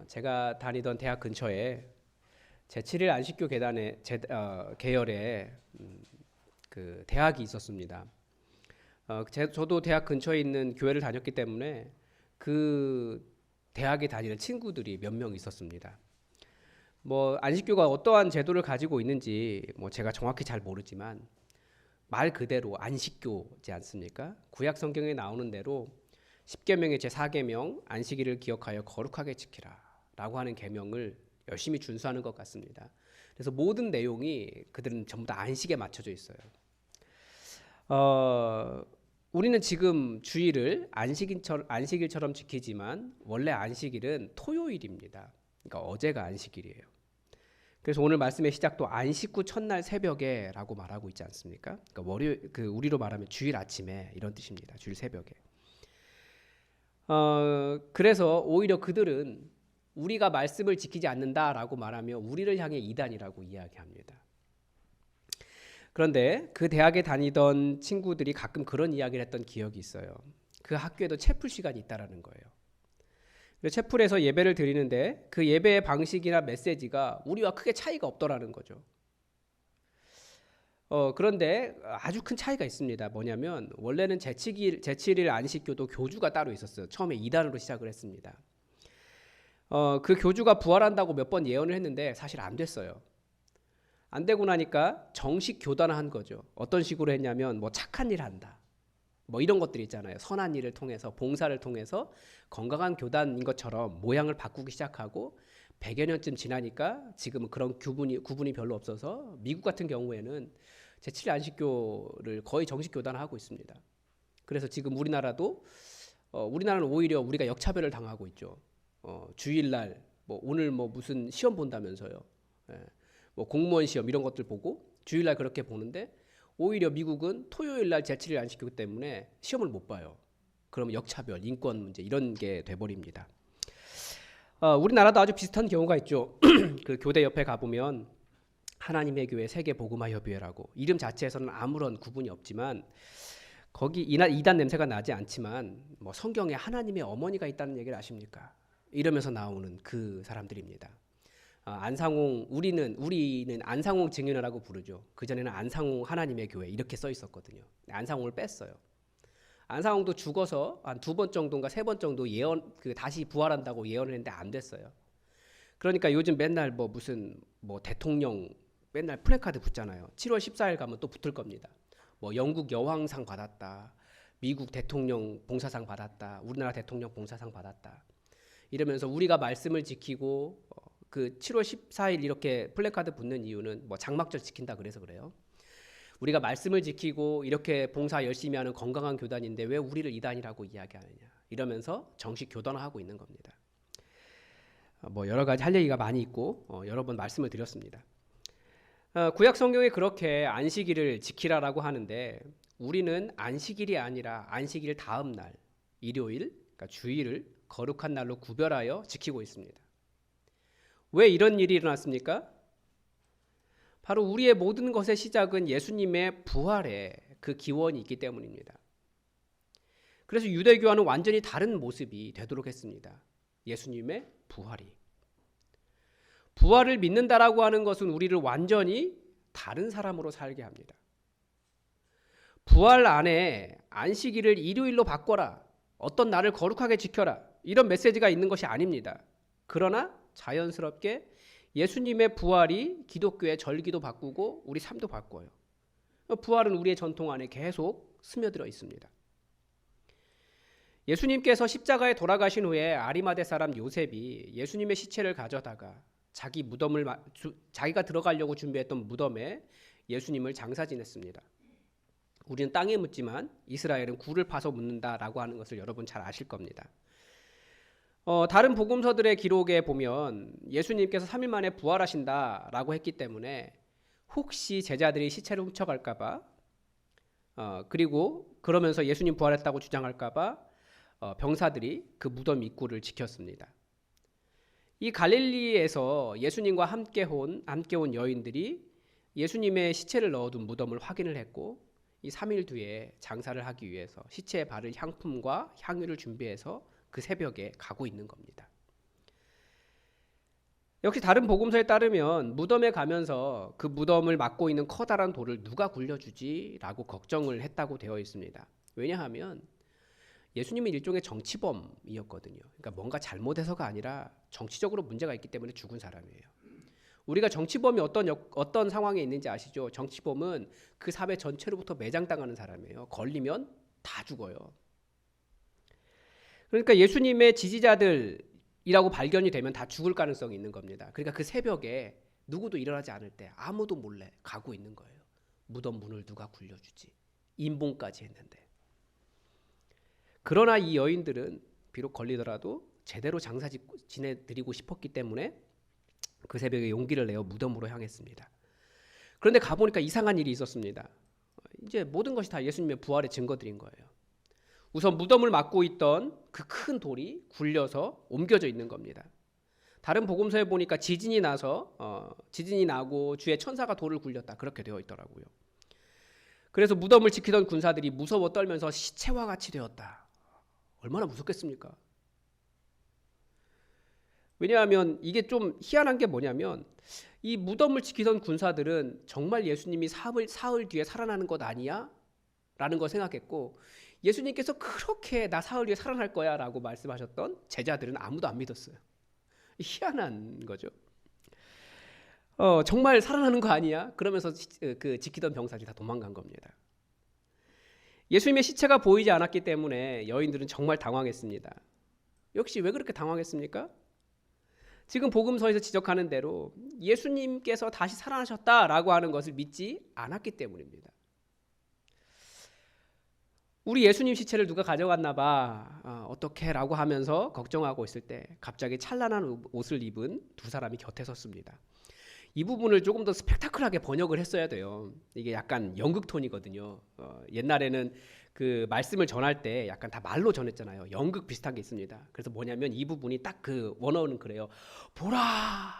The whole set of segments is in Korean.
제가 다니던 대학 근처에 제7일 안식교 계열의 그 대학이 있었습니다. 저도 대학 근처에 있는 교회를 다녔기 때문에 그 대학에 다니는 친구들이 몇 명 있었습니다. 뭐 안식교가 어떠한 제도를 가지고 있는지 뭐 제가 정확히 잘 모르지만 말 그대로 안식교지 않습니까? 구약 성경에 나오는 대로 10계명의 제4계명 안식일을 기억하여 거룩하게 지키라 라고 하는 계명을 열심히 준수하는 것 같습니다. 그래서 모든 내용이 그들은 전부 다 안식에 맞춰져 있어요. 우리는 지금 주일을 안식일처럼 지키지만 원래 안식일은 토요일입니다. 그러니까 어제가 안식일이에요. 그래서 오늘 말씀의 시작도 안식 후 첫날 새벽에라고 말하고 있지 않습니까? 그러니까 우리로 말하면 주일 아침에 이런 뜻입니다. 주일 새벽에. 그래서 오히려 그들은 우리가 말씀을 지키지 않는다라고 말하며 우리를 향해 이단이라고 이야기합니다. 그런데 그 대학에 다니던 친구들이 가끔 그런 이야기를 했던 기억이 있어요. 그 학교에도 채플 시간이 있다라는 거예요. 채플에서 예배를 드리는데 그 예배의 방식이나 메시지가 우리와 크게 차이가 없더라는 거죠. 그런데 아주 큰 차이가 있습니다. 뭐냐면 원래는 제7일 안식교도 교주가 따로 있었어요. 처음에 2단으로 시작을 했습니다. 그 교주가 부활한다고 몇 번 예언을 했는데 사실 안 됐어요. 안 되고 나니까 정식 교단화한 거죠. 어떤 식으로 했냐면 뭐 착한 일 한다. 뭐 이런 것들 있잖아요. 선한 일을 통해서 봉사를 통해서 건강한 교단인 것처럼 모양을 바꾸기 시작하고 100여 년쯤 지나니까 지금은 그런 구분이 별로 없어서 미국 같은 경우에는 제7일 안식교를 거의 정식 교단화하고 있습니다. 그래서 지금 우리나라는 오히려 우리가 역차별을 당하고 있죠. 주일날 뭐 오늘 뭐 무슨 시험 본다면서요. 예. 뭐 공무원 시험 이런 것들 보고 주일날 그렇게 보는데 오히려 미국은 토요일날 제7일 안식교 때문에 시험을 못 봐요. 그러면 역차별, 인권 문제 이런 게 돼버립니다. 우리나라도 아주 비슷한 경우가 있죠. 그 교대 옆에 가보면 하나님의 교회 세계복음화협의회라고 이름 자체에서는 아무런 구분이 없지만 거기 이단 냄새가 나지 않지만 뭐 성경에 하나님의 어머니가 있다는 얘기를 아십니까? 이러면서 나오는 그 사람들입니다. 우리는 안상홍 증인회라고 부르죠. 그전에는 안상홍 하나님의 교회 이렇게 써 있었거든요. 안상홍을 뺐어요. 안상홍도 죽어서 한 2번 정도인가 3번 정도 다시 부활한다고 예언을 했는데 안 됐어요. 그러니까 요즘 맨날 무슨 대통령 맨날 플래카드 붙잖아요. 7월 14일 가면 또 붙을 겁니다. 영국 여왕상 받았다. 미국 대통령 봉사상 받았다. 우리나라 대통령 봉사상 받았다. 이러면서 우리가 말씀을 지키고 그 7월 14일 이렇게 플래카드 붙는 이유는 장막절 지킨다 그래서 그래요. 우리가 말씀을 지키고 이렇게 봉사 열심히 하는 건강한 교단인데 왜 우리를 이단이라고 이야기하느냐. 이러면서 정식 교단화하고 있는 겁니다. 여러 가지 할 얘기가 많이 있고 여러 번 말씀을 드렸습니다. 구약 성경에 그렇게 안식일을 지키라라고 하는데 우리는 안식일이 아니라 안식일 다음 날 일요일, 그러니까 주일을 거룩한 날로 구별하여 지키고 있습니다. 왜 이런 일이 일어났습니까? 바로 우리의 모든 것의 시작은 예수님의 부활에 그 기원이 있기 때문입니다. 그래서 유대교와는 완전히 다른 모습이 되도록 했습니다. 예수님의 부활을 믿는다라고 하는 것은 우리를 완전히 다른 사람으로 살게 합니다. 부활 안에 안식일을 일요일로 바꿔라. 어떤 날을 거룩하게 지켜라. 이런 메시지가 있는 것이 아닙니다. 그러나 자연스럽게 예수님의 부활이 기독교의 절기도 바꾸고 우리 삶도 바꿔요. 부활은 우리의 전통 안에 계속 스며들어 있습니다. 예수님께서 십자가에 돌아가신 후에 아리마대 사람 요셉이 예수님의 시체를 가져다가 자기가 들어가려고 준비했던 무덤에 예수님을 장사 지냈습니다. 우리는 땅에 묻지만 이스라엘은 굴을 파서 묻는다라고 하는 것을 여러분 잘 아실 겁니다. 다른 복음서들의 기록에 보면 예수님께서 3일 만에 부활하신다라고 했기 때문에 혹시 제자들이 시체를 훔쳐갈까봐 그리고 그러면서 예수님 부활했다고 주장할까봐 병사들이 그 무덤 입구를 지켰습니다. 이 갈릴리에서 예수님과 함께 온 여인들이 예수님의 시체를 넣어둔 무덤을 확인을 했고 이 3일 뒤에 장사를 하기 위해서 시체에 바를 향품과 향유를 준비해서 그 새벽에 가고 있는 겁니다. 역시 다른 복음서에 따르면 무덤에 가면서 그 무덤을 막고 있는 커다란 돌을 누가 굴려주지? 라고 걱정을 했다고 되어 있습니다. 왜냐하면 예수님은 일종의 정치범이었거든요. 그러니까 뭔가 잘못해서가 아니라 정치적으로 문제가 있기 때문에 죽은 사람이에요. 우리가 정치범이 어떤 상황에 있는지 아시죠? 정치범은 그 사회 전체로부터 매장당하는 사람이에요. 걸리면 다 죽어요. 그러니까 예수님의 지지자들이라고 발견이 되면 다 죽을 가능성이 있는 겁니다. 그러니까 그 새벽에 누구도 일어나지 않을 때 아무도 몰래 가고 있는 거예요. 무덤 문을 누가 굴려주지? 임봉까지 했는데. 그러나 이 여인들은 비록 걸리더라도 제대로 장사 지내드리고 싶었기 때문에 그 새벽에 용기를 내어 무덤으로 향했습니다. 그런데 가보니까 이상한 일이 있었습니다. 이제 모든 것이 다 예수님의 부활의 증거들인 거예요. 우선 무덤을 막고 있던 그 큰 돌이 굴려서 옮겨져 있는 겁니다. 다른 복음서에 보니까 지진이 나고 주의 천사가 돌을 굴렸다 그렇게 되어 있더라고요. 그래서 무덤을 지키던 군사들이 무서워 떨면서 시체와 같이 되었다. 얼마나 무섭겠습니까? 왜냐하면 이게 좀 희한한 게 뭐냐면 이 무덤을 지키던 군사들은 정말 예수님이 사흘 뒤에 살아나는 것 아니야? 라는 걸 생각했고 예수님께서 그렇게 나 사흘 뒤에 살아날 거야 라고 말씀하셨던 제자들은 아무도 안 믿었어요. 희한한 거죠. 정말 살아나는 거 아니야? 그러면서 그 지키던 병사들이 다 도망간 겁니다. 예수님의 시체가 보이지 않았기 때문에 여인들은 정말 당황했습니다. 역시 왜 그렇게 당황했습니까? 지금 복음서에서 지적하는 대로 예수님께서 다시 살아나셨다라고 하는 것을 믿지 않았기 때문입니다. 우리 예수님 시체를 누가 가져갔나 봐. 어떻게 라고 하면서 걱정하고 있을 때 갑자기 찬란한 옷을 입은 두 사람이 곁에 섰습니다. 이 부분을 조금 더 스펙타클하게 번역을 했어야 돼요. 이게 약간 연극 톤이거든요. 옛날에는 그 말씀을 전할 때 약간 다 말로 전했잖아요. 연극 비슷한 게 있습니다. 그래서 뭐냐면 이 부분이 딱 그 원어는 그래요. 보라!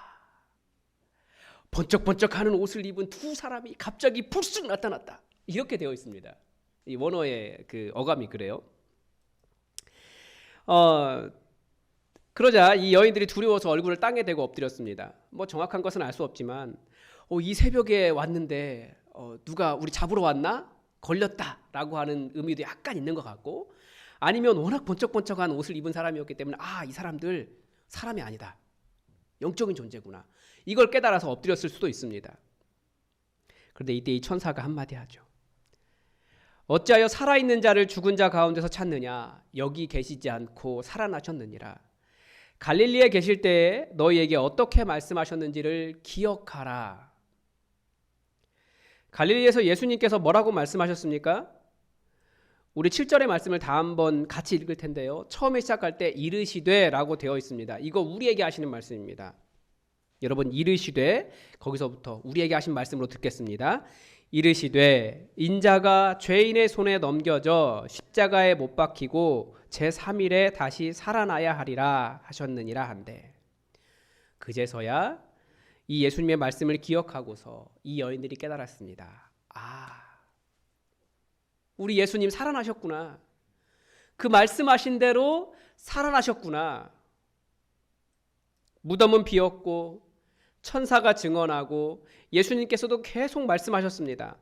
번쩍번쩍하는 옷을 입은 두 사람이 갑자기 불쑥 나타났다. 이렇게 되어 있습니다. 이 원어의 그 어감이 그래요. 그러자 이 여인들이 두려워서 얼굴을 땅에 대고 엎드렸습니다. 뭐 정확한 것은 알 수 없지만 이 새벽에 왔는데 누가 우리 잡으러 왔나? 걸렸다라고 하는 의미도 약간 있는 것 같고 아니면 워낙 번쩍번쩍한 옷을 입은 사람이었기 때문에 이 사람들 사람이 아니다. 영적인 존재구나. 이걸 깨달아서 엎드렸을 수도 있습니다. 그런데 이때 이 천사가 한마디 하죠. 어찌하여 살아있는 자를 죽은 자 가운데서 찾느냐? 여기 계시지 않고 살아나셨느니라. 갈릴리에 계실 때에 너희에게 어떻게 말씀하셨는지를 기억하라. 갈릴리에서 예수님께서 뭐라고 말씀하셨습니까? 우리 7절의 말씀을 다 한번 같이 읽을 텐데요. 처음에 시작할 때 이르시되 라고 되어 있습니다. 이거 우리에게 하시는 말씀입니다. 여러분 이르시되 거기서부터 우리에게 하신 말씀으로 듣겠습니다. 이르시되 인자가 죄인의 손에 넘겨져 십자가에 못 박히고 제3일에 다시 살아나야 하리라 하셨느니라 한데 그제서야 이 예수님의 말씀을 기억하고서 이 여인들이 깨달았습니다. 우리 예수님 살아나셨구나. 그 말씀하신 대로 살아나셨구나. 무덤은 비었고 천사가 증언하고 예수님께서도 계속 말씀하셨습니다.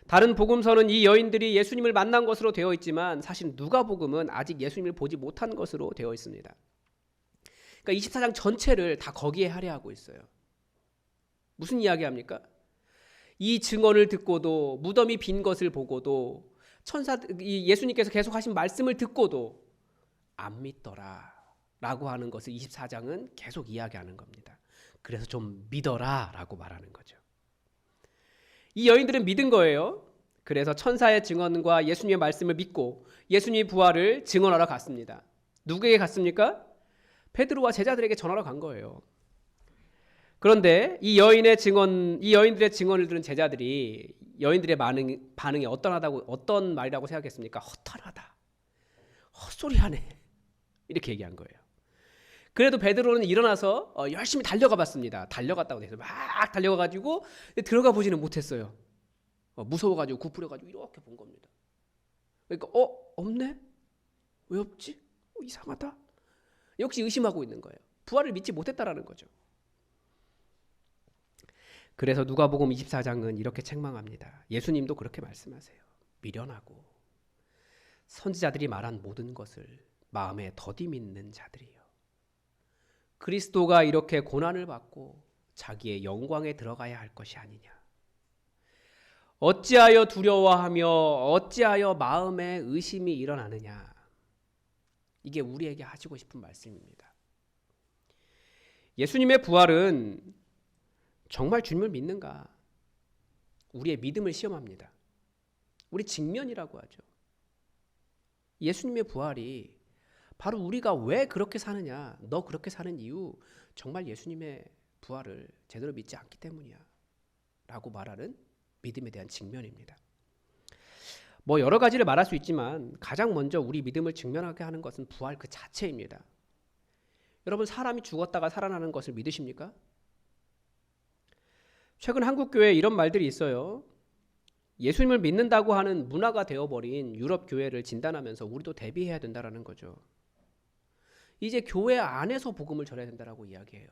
다른 복음서는 이 여인들이 예수님을 만난 것으로 되어 있지만 사실 누가복음은 아직 예수님을 보지 못한 것으로 되어 있습니다. 그러니까 24장 전체를 다 거기에 할애하고 있어요. 무슨 이야기합니까? 이 증언을 듣고도 무덤이 빈 것을 보고도 예수님께서 계속 하신 말씀을 듣고도 안 믿더라 라고 하는 것을 24장은 계속 이야기하는 겁니다. 그래서 좀 믿어라 라고 말하는 거죠. 이 여인들은 믿은 거예요. 그래서 천사의 증언과 예수님의 말씀을 믿고 예수님의 부활을 증언하러 갔습니다. 누구에게 갔습니까? 베드로와 제자들에게 전하러 간 거예요. 그런데 이 여인들의 증언을 들은 제자들이 여인들의 반응이 어떤 말이라고 생각했습니까? 허탈하다. 헛소리하네. 이렇게 얘기한 거예요. 그래도 베드로는 일어나서 열심히 달려가 봤습니다. 달려갔다고 해서 막 달려가가지고 들어가 보지는 못했어요. 무서워가지고 구부려가지고 이렇게 본 겁니다. 그러니까 없네? 왜 없지? 이상하다. 역시 의심하고 있는 거예요. 부활을 믿지 못했다라는 거죠. 그래서 누가복음 24장은 이렇게 책망합니다. 예수님도 그렇게 말씀하세요. 미련하고 선지자들이 말한 모든 것을 마음에 더디 믿는 자들이요. 그리스도가 이렇게 고난을 받고 자기의 영광에 들어가야 할 것이 아니냐. 어찌하여 두려워하며 어찌하여 마음에 의심이 일어나느냐. 이게 우리에게 하시고 싶은 말씀입니다. 예수님의 부활은 정말 주님을 믿는가? 우리의 믿음을 시험합니다. 우리 직면이라고 하죠. 예수님의 부활이 바로 우리가 왜 그렇게 사느냐, 너 그렇게 사는 이유 정말 예수님의 부활을 제대로 믿지 않기 때문이야 라고 말하는 믿음에 대한 직면입니다. 뭐 여러 가지를 말할 수 있지만 가장 먼저 우리 믿음을 직면하게 하는 것은 부활 그 자체입니다. 여러분, 사람이 죽었다가 살아나는 것을 믿으십니까? 최근 한국교회에 이런 말들이 있어요. 예수님을 믿는다고 하는 문화가 되어버린 유럽 교회를 진단하면서 우리도 대비해야 된다는 거죠. 이제 교회 안에서 복음을 전해야 된다고 이야기해요.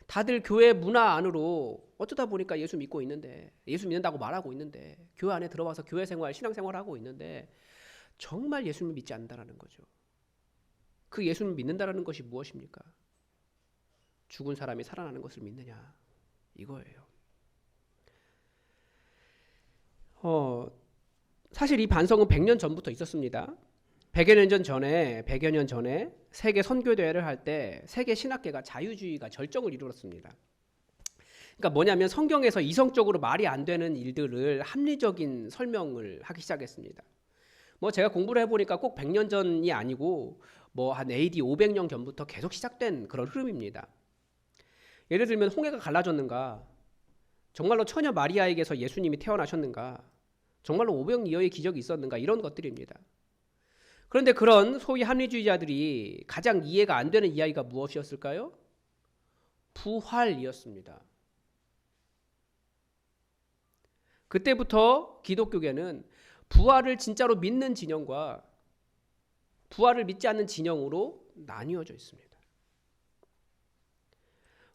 다들 교회 문화 안으로 어쩌다 보니까 예수 믿고 있는데, 예수 믿는다고 말하고 있는데, 교회 안에 들어와서 교회 생활, 신앙생활을 하고 있는데 정말 예수님을 믿지 않는다는 거죠. 그 예수님을 믿는다는 것이 무엇입니까? 죽은 사람이 살아나는 것을 믿느냐, 이거예요. 사실 이 반성은 100년 전부터 있었습니다. 100여 년 전에 세계 선교대회를 할 때 세계 신학계가 자유주의가 절정을 이루었습니다. 그러니까 뭐냐면 성경에서 이성적으로 말이 안 되는 일들을 합리적인 설명을 하기 시작했습니다. 뭐 제가 공부를 해보니까 꼭 100년 전이 아니고 뭐 한 AD 500년 전부터 계속 시작된 그런 흐름입니다. 예를 들면 홍해가 갈라졌는가? 정말로 처녀 마리아에게서 예수님이 태어나셨는가? 정말로 오병이어의 기적이 있었는가? 이런 것들입니다. 그런데 그런 소위 합리주의자들이 가장 이해가 안 되는 이야기가 무엇이었을까요? 부활이었습니다. 그때부터 기독교계는 부활을 진짜로 믿는 진영과 부활을 믿지 않는 진영으로 나뉘어져 있습니다.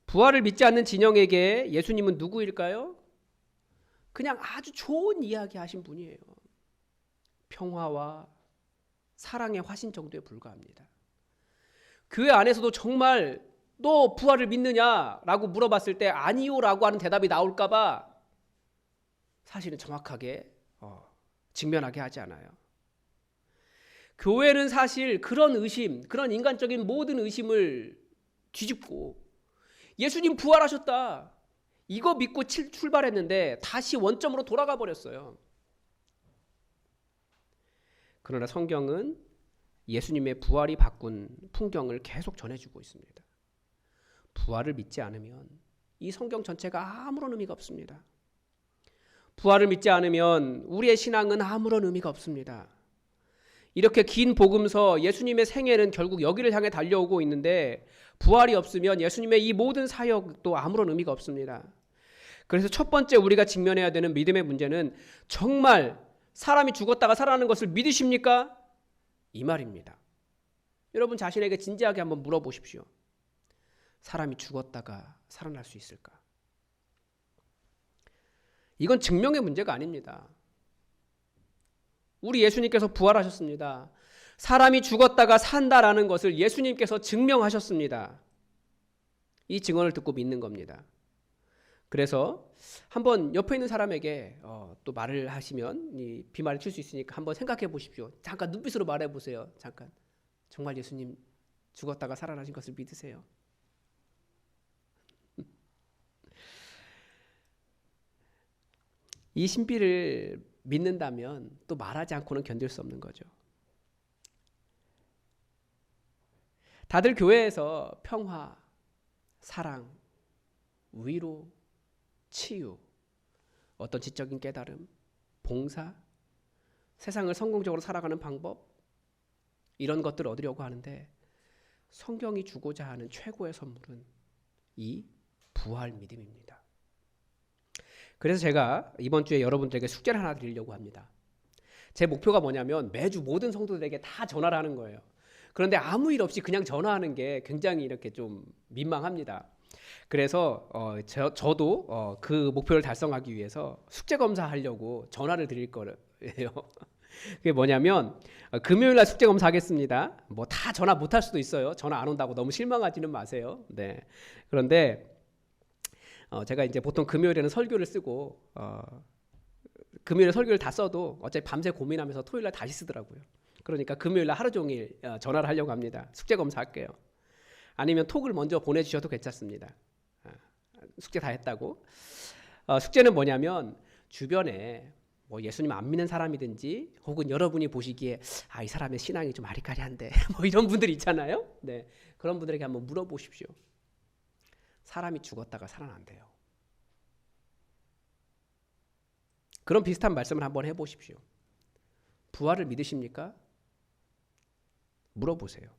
부활을 믿지 않는 진영에게 예수님은 누구일까요? 그냥 아주 좋은 이야기 하신 분이에요. 평화와 사랑의 화신 정도에 불과합니다. 교회 안에서도 정말 너 부활을 믿느냐라고 물어봤을 때 아니요라고 하는 대답이 나올까봐 사실은 정확하게 직면하게 하지 않아요. 교회는 사실 그런 의심, 그런 인간적인 모든 의심을 뒤집고 예수님 부활하셨다, 이거 믿고 출발했는데 다시 원점으로 돌아가 버렸어요. 그러나 성경은 예수님의 부활이 바꾼 풍경을 계속 전해주고 있습니다. 부활을 믿지 않으면 이 성경 전체가 아무런 의미가 없습니다. 부활을 믿지 않으면 우리의 신앙은 아무런 의미가 없습니다. 이렇게 긴 복음서, 예수님의 생애는 결국 여기를 향해 달려오고 있는데 부활이 없으면 예수님의 이 모든 사역도 아무런 의미가 없습니다. 그래서 첫 번째 우리가 직면해야 되는 믿음의 문제는 정말 사람이 죽었다가 살아나는 것을 믿으십니까? 이 말입니다. 여러분 자신에게 진지하게 한번 물어보십시오. 사람이 죽었다가 살아날 수 있을까? 이건 증명의 문제가 아닙니다. 우리 예수님께서 부활하셨습니다. 사람이 죽었다가 산다라는 것을 예수님께서 증명하셨습니다. 이 증언을 듣고 믿는 겁니다. 그래서 한번 옆에 있는 사람에게 또 말을 하시면 이 비말을 칠 수 있으니까 한번 생각해 보십시오. 잠깐 눈빛으로 말해 보세요. 잠깐. 정말 예수님 죽었다가 살아나신 것을 믿으세요? 이 신비를 믿는다면 또 말하지 않고는 견딜 수 없는 거죠. 다들 교회에서 평화, 사랑, 위로, 치유, 어떤 지적인 깨달음, 봉사, 세상을 성공적으로 살아가는 방법, 이런 것들을 얻으려고 하는데 성경이 주고자 하는 최고의 선물은 이 부활 믿음입니다. 그래서 제가 이번 주에 여러분들에게 숙제를 하나 드리려고 합니다. 제 목표가 뭐냐면 매주 모든 성도들에게 다 전화를 하는 거예요. 그런데 아무 일 없이 그냥 전화하는 게 굉장히 이렇게 좀 민망합니다. 그래서 저도 그 목표를 달성하기 위해서 숙제 검사하려고 전화를 드릴 거예요. 그게 뭐냐면 금요일 날 숙제 검사하겠습니다. 뭐 다 전화 못 할 수도 있어요. 전화 안 온다고 너무 실망하지는 마세요. 네. 그런데 제가 이제 보통 금요일에는 설교를 쓰고 금요일에 설교를 다 써도 어차피 밤새 고민하면서 토요일 날 다시 쓰더라고요. 그러니까 금요일 날 하루 종일 전화를 하려고 합니다. 숙제 검사할게요. 아니면 톡을 먼저 보내주셔도 괜찮습니다. 숙제 다 했다고. 숙제는 뭐냐면 주변에 뭐 예수님 안 믿는 사람이든지 혹은 여러분이 보시기에 이 사람의 신앙이 좀 아리까리한데 뭐 이런 분들 있잖아요. 네, 그런 분들에게 한번 물어보십시오. 사람이 죽었다가 살아난대요. 그런 비슷한 말씀을 한번 해보십시오. 부활을 믿으십니까? 물어보세요.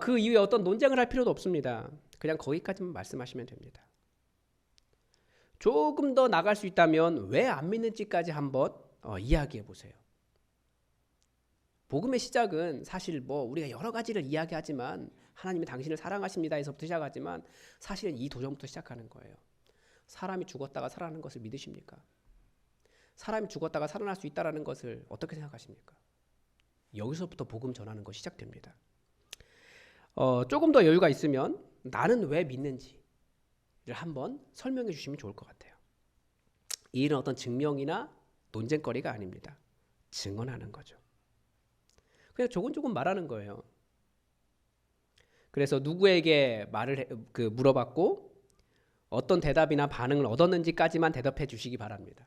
그 이후에 어떤 논쟁을 할 필요도 없습니다. 그냥 거기까지만 말씀하시면 됩니다. 조금 더 나갈 수 있다면 왜 안 믿는지까지 한번 이야기해 보세요. 복음의 시작은 사실 뭐 우리가 여러 가지를 이야기하지만 하나님이 당신을 사랑하십니다에서부터 시작하지만 사실은 이 도전부터 시작하는 거예요. 사람이 죽었다가 살아나는 것을 믿으십니까? 사람이 죽었다가 살아날 수 있다는 것을 어떻게 생각하십니까? 여기서부터 복음 전하는 것이 시작됩니다. 조금 더 여유가 있으면 나는 왜 믿는지를 한번 설명해 주시면 좋을 것 같아요. 이 일은 어떤 증명이나 논쟁거리가 아닙니다. 증언하는 거죠. 그냥 조곤조곤 말하는 거예요. 그래서 누구에게 물어봤고 어떤 대답이나 반응을 얻었는지까지만 대답해 주시기 바랍니다.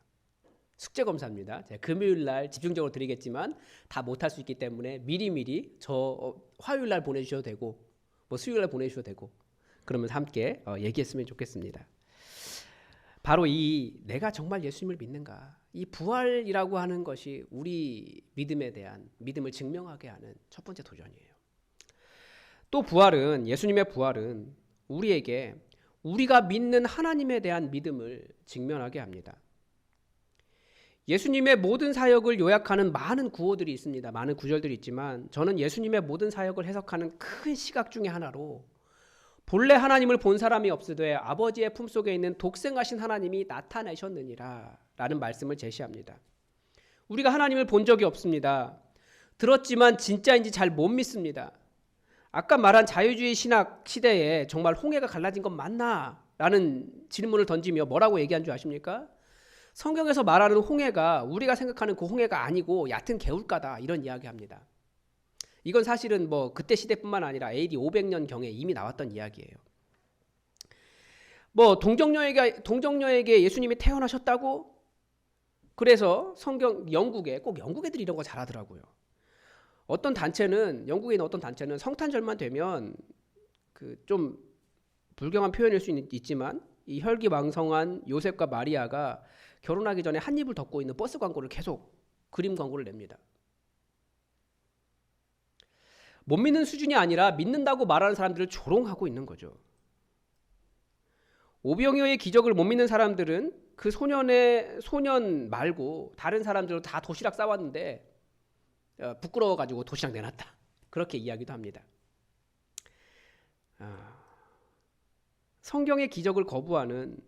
숙제 검사입니다. 제가 금요일 날 집중적으로 드리겠지만 다 못할 수 있기 때문에 미리미리 화요일 날 보내주셔도 되고 뭐 수요일 날 보내주셔도 되고 그러면서 함께 얘기했으면 좋겠습니다. 바로 이 내가 정말 예수님을 믿는가, 이 부활이라고 하는 것이 우리 믿음에 대한 믿음을 증명하게 하는 첫 번째 도전이에요. 또 예수님의 부활은 우리에게 우리가 믿는 하나님에 대한 믿음을 직면하게 합니다. 예수님의 모든 사역을 요약하는 많은 구호들이 있습니다. 많은 구절들이 있지만 저는 예수님의 모든 사역을 해석하는 큰 시각 중에 하나로 본래 하나님을 본 사람이 없으되 아버지의 품속에 있는 독생하신 하나님이 나타내셨느니라 라는 말씀을 제시합니다. 우리가 하나님을 본 적이 없습니다. 들었지만 진짜인지 잘 못 믿습니다. 아까 말한 자유주의 신학 시대에 정말 홍해가 갈라진 건 맞나? 라는 질문을 던지며 뭐라고 얘기한 줄 아십니까? 성경에서 말하는 홍해가 우리가 생각하는 그 홍해가 아니고 얕은 개울가다 이런 이야기합니다. 이건 사실은 뭐 그때 시대뿐만 아니라 AD 500년경에 이미 나왔던 이야기예요. 뭐 동정녀에게 예수님이 태어나셨다고? 그래서 영국에 꼭 영국 애들이 이런 거 잘하더라고요. 영국에 있는 어떤 단체는 성탄절만 되면 좀 불경한 표현일 수 있지만 이 혈기왕성한 요셉과 마리아가 결혼하기 전에 한 입을 덮고 있는 버스 광고를 계속 그림 광고를 냅니다. 못 믿는 수준이 아니라 믿는다고 말하는 사람들을 조롱하고 있는 거죠. 오병이어의 기적을 못 믿는 사람들은 그 소년 말고 다른 사람들도 다 도시락 싸왔는데 부끄러워가지고 도시락 내놨다. 그렇게 이야기도 합니다. 성경의 기적을 거부하는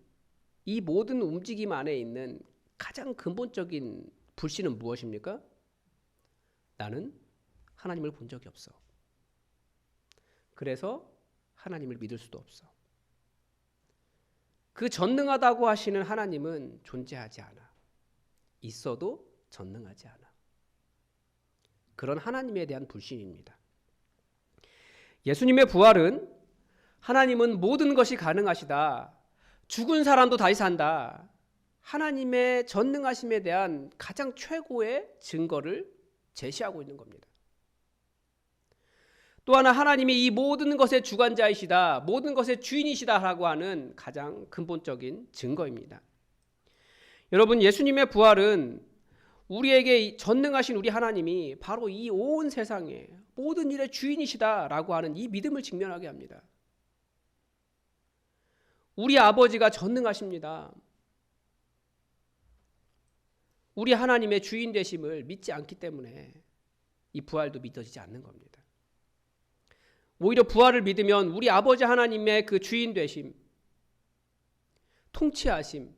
이 모든 움직임 안에 있는 가장 근본적인 불신은 무엇입니까? 나는 하나님을 본 적이 없어. 그래서 하나님을 믿을 수도 없어. 그 전능하다고 하시는 하나님은 존재하지 않아. 있어도 전능하지 않아. 그런 하나님에 대한 불신입니다. 예수님의 부활은 하나님은 모든 것이 가능하시다. 죽은 사람도 다시 산다. 하나님의 전능하심에 대한 가장 최고의 증거를 제시하고 있는 겁니다. 또 하나 하나님이 이 모든 것의 주관자이시다. 모든 것의 주인이시다라고 하는 가장 근본적인 증거입니다. 여러분, 예수님의 부활은 우리에게 전능하신 우리 하나님이 바로 이 온 세상의 모든 일의 주인이시다라고 하는 이 믿음을 직면하게 합니다. 우리 아버지가 전능하십니다. 우리 하나님의 주인 되심을 믿지 않기 때문에 이 부활도 믿어지지 않는 겁니다. 오히려 부활을 믿으면 우리 아버지 하나님의 그 주인 되심, 통치하심,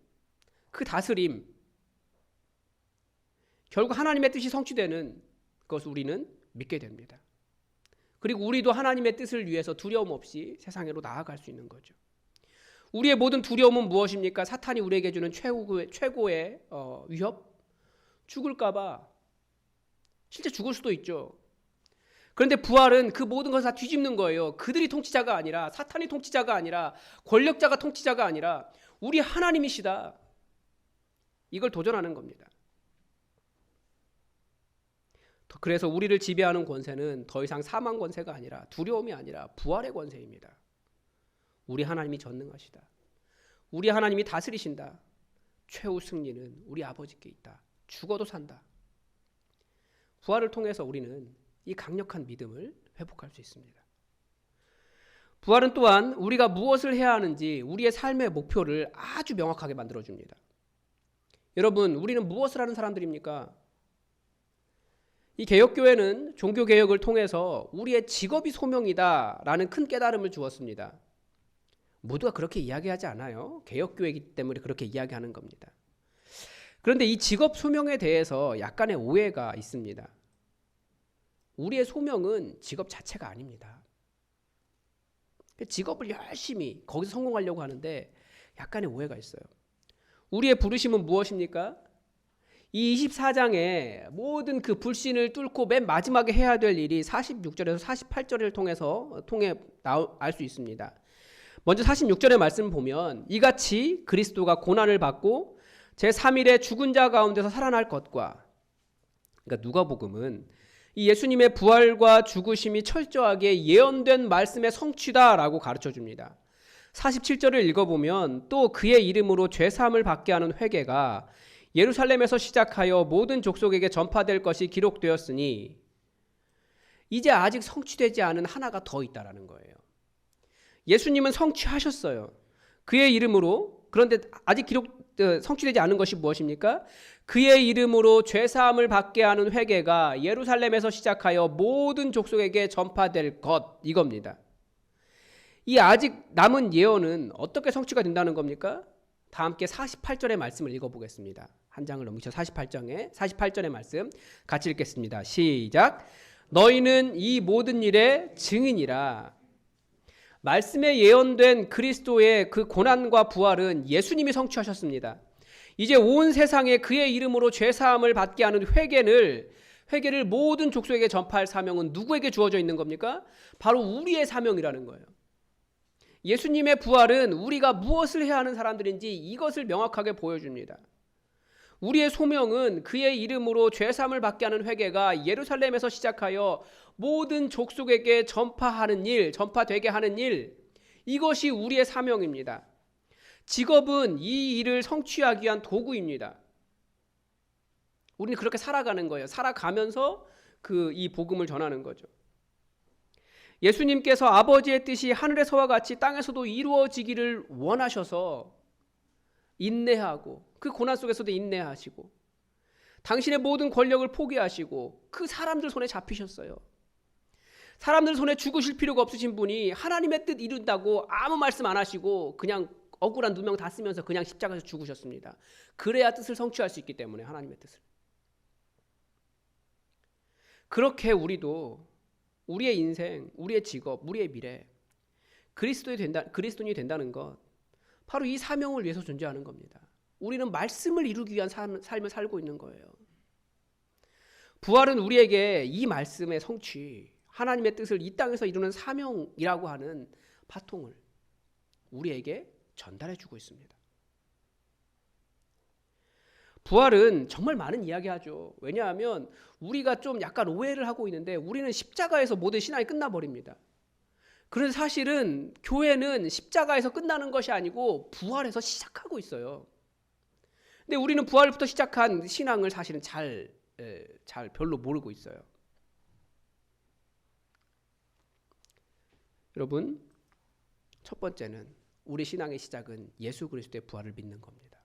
그 다스림, 결국 하나님의 뜻이 성취되는 것을 우리는 믿게 됩니다. 그리고 우리도 하나님의 뜻을 위해서 두려움 없이 세상으로 나아갈 수 있는 거죠. 우리의 모든 두려움은 무엇입니까? 사탄이 우리에게 주는 최고의 위협? 죽을까 봐. 실제 죽을 수도 있죠. 그런데 부활은 그 모든 것을 다 뒤집는 거예요. 그들이 통치자가 아니라, 사탄이 통치자가 아니라, 권력자가 통치자가 아니라 우리 하나님이시다. 이걸 도전하는 겁니다. 그래서 우리를 지배하는 권세는 더 이상 사망 권세가 아니라, 두려움이 아니라 부활의 권세입니다. 우리 하나님이 전능하시다. 우리 하나님이 다스리신다. 최후 승리는 우리 아버지께 있다. 죽어도 산다. 부활을 통해서 우리는 이 강력한 믿음을 회복할 수 있습니다. 부활은 또한 우리가 무엇을 해야 하는지 우리의 삶의 목표를 아주 명확하게 만들어줍니다. 여러분, 우리는 무엇을 하는 사람들입니까? 이 개혁교회는 종교개혁을 통해서 우리의 직업이 소명이다라는 큰 깨달음을 주었습니다. 모두가 그렇게 이야기하지 않아요. 개혁교회이기 때문에 그렇게 이야기하는 겁니다. 그런데 이 직업 소명에 대해서 약간의 오해가 있습니다. 우리의 소명은 직업 자체가 아닙니다. 직업을 열심히 거기서 성공하려고 하는데 약간의 오해가 있어요. 우리의 부르심은 무엇입니까? 이 24장에 모든 그 불신을 뚫고 맨 마지막에 해야 될 일이 46절에서 48절을 통해 알 수 있습니다. 먼저 46절의 말씀을 보면 이같이 그리스도가 고난을 받고 제3일에 죽은 자 가운데서 살아날 것과, 그러니까 누가복음은 이 예수님의 부활과 죽으심이 철저하게 예언된 말씀의 성취다라고 가르쳐줍니다. 47절을 읽어보면 또 그의 이름으로 죄사함을 받게 하는 회개가 예루살렘에서 시작하여 모든 족속에게 전파될 것이 기록되었으니, 이제 아직 성취되지 않은 하나가 더 있다라는 거예요. 예수님은 성취하셨어요. 그의 이름으로. 그런데 아직 성취되지 않은 것이 무엇입니까? 그의 이름으로 죄사함을 받게 하는 회개가 예루살렘에서 시작하여 모든 족속에게 전파될 것, 이겁니다. 이 아직 남은 예언은 어떻게 성취가 된다는 겁니까? 다 함께 48절의 말씀을 읽어보겠습니다. 한 장을 넘기셔 48절의 말씀 같이 읽겠습니다. 시작. 너희는 이 모든 일의 증인이라. 말씀에 예언된 그리스도의 그 고난과 부활은 예수님이 성취하셨습니다. 이제 온 세상에 그의 이름으로 죄사함을 받게 하는 회개를 모든 족속에게 전파할 사명은 누구에게 주어져 있는 겁니까? 바로 우리의 사명이라는 거예요. 예수님의 부활은 우리가 무엇을 해야 하는 사람들인지 이것을 명확하게 보여줍니다. 우리의 소명은 그의 이름으로 죄사함을 받게 하는 회개가 예루살렘에서 시작하여 모든 족속에게 전파되게 하는 일, 이것이 우리의 사명입니다. 직업은 이 일을 성취하기 위한 도구입니다. 우리는 그렇게 살아가는 거예요. 살아가면서 이 복음을 전하는 거죠. 예수님께서 아버지의 뜻이 하늘에서와 같이 땅에서도 이루어지기를 원하셔서 인내하고 그 고난 속에서도 인내하시고 당신의 모든 권력을 포기하시고 그 사람들 손에 잡히셨어요. 사람들 손에 죽으실 필요가 없으신 분이 하나님의 뜻 이룬다고 아무 말씀 안 하시고 그냥 억울한 누명 다 쓰면서 그냥 십자가에서 죽으셨습니다. 그래야 뜻을 성취할 수 있기 때문에, 하나님의 뜻을. 그렇게 우리도 우리의 인생, 우리의 직업, 우리의 미래, 그리스도인이 된다는 것, 바로 이 사명을 위해서 존재하는 겁니다. 우리는 말씀을 이루기 위한 삶을 살고 있는 거예요. 부활은 우리에게 이 말씀의 성취, 하나님의 뜻을 이 땅에서 이루는 사명이라고 하는 바통을 우리에게 전달해 주고 있습니다. 부활은 정말 많은 이야기하죠. 왜냐하면 우리가 좀 약간 오해를 하고 있는데 우리는 십자가에서 모든 신앙이 끝나버립니다. 그런데 사실은 교회는 십자가에서 끝나는 것이 아니고 부활에서 시작하고 있어요. 근데 우리는 부활부터 시작한 신앙을 사실은 잘 별로 모르고 있어요. 여러분, 첫 번째는 우리 신앙의 시작은 예수 그리스도의 부활을 믿는 겁니다.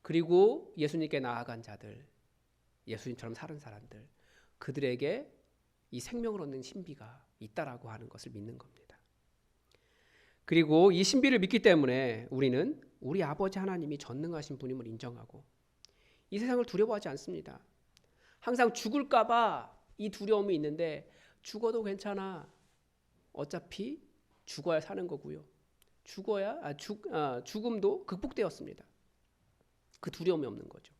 그리고 예수님께 나아간 자들, 예수님처럼 사는 사람들, 그들에게 이 생명을 얻는 신비가 있다라고 하는 것을 믿는 겁니다. 그리고 이 신비를 믿기 때문에 우리는 우리 아버지 하나님이 전능하신 분임을 인정하고 이 세상을 두려워하지 않습니다. 항상 죽을까 봐 이 두려움이 있는데 죽어도 괜찮아. 어차피 죽어야 사는 거고요. 죽음도 극복되었습니다. 그 두려움이 없는 거죠.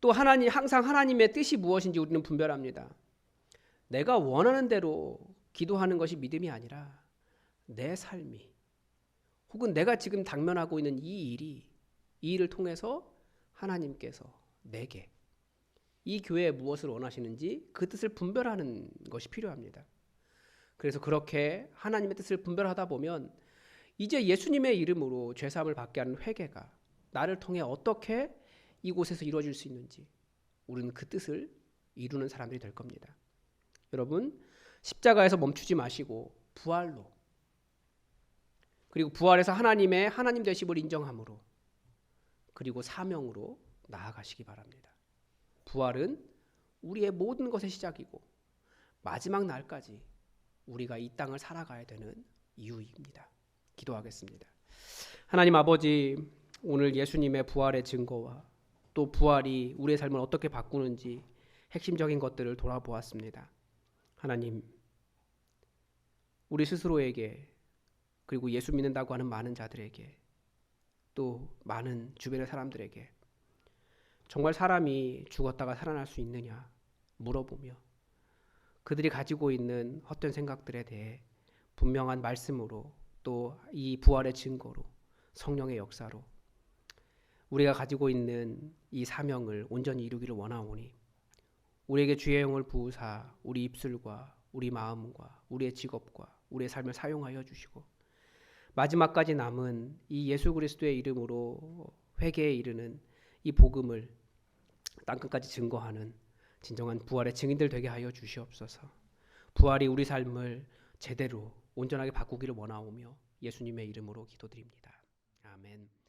또 항상 하나님의 뜻이 무엇인지 우리는 분별합니다. 내가 원하는 대로 기도하는 것이 믿음이 아니라 내 삶이 혹은 내가 지금 당면하고 있는 이 일을 통해서 하나님께서 내게 이 교회에 무엇을 원하시는지 그 뜻을 분별하는 것이 필요합니다. 그래서 그렇게 하나님의 뜻을 분별하다 보면 이제 예수님의 이름으로 죄사함을 받게 하는 회개가 나를 통해 어떻게 이곳에서 이루어질 수 있는지 우리는 그 뜻을 이루는 사람들이 될 겁니다. 여러분, 십자가에서 멈추지 마시고 부활로, 그리고 부활에서 하나님의 하나님 되심을 인정함으로, 그리고 사명으로 나아가시기 바랍니다. 부활은 우리의 모든 것의 시작이고 마지막 날까지 우리가 이 땅을 살아가야 되는 이유입니다. 기도하겠습니다. 하나님 아버지, 오늘 예수님의 부활의 증거와 또 부활이 우리의 삶을 어떻게 바꾸는지 핵심적인 것들을 돌아보았습니다. 하나님, 우리 스스로에게 그리고 예수 믿는다고 하는 많은 자들에게 또 많은 주변의 사람들에게 정말 사람이 죽었다가 살아날 수 있느냐 물어보며 그들이 가지고 있는 헛된 생각들에 대해 분명한 말씀으로 또 이 부활의 증거로 성령의 역사로 우리가 가지고 있는 이 사명을 온전히 이루기를 원하오니 우리에게 주의 영을 부으사 우리 입술과 우리 마음과 우리의 직업과 우리의 삶을 사용하여 주시고 마지막까지 남은 이 예수 그리스도의 이름으로 회개에 이르는 이 복음을 땅끝까지 증거하는 진정한 부활의 증인들 되게 하여 주시옵소서. 부활이 우리 삶을 제대로 온전하게 바꾸기를 원하오며 예수님의 이름으로 기도드립니다. 아멘.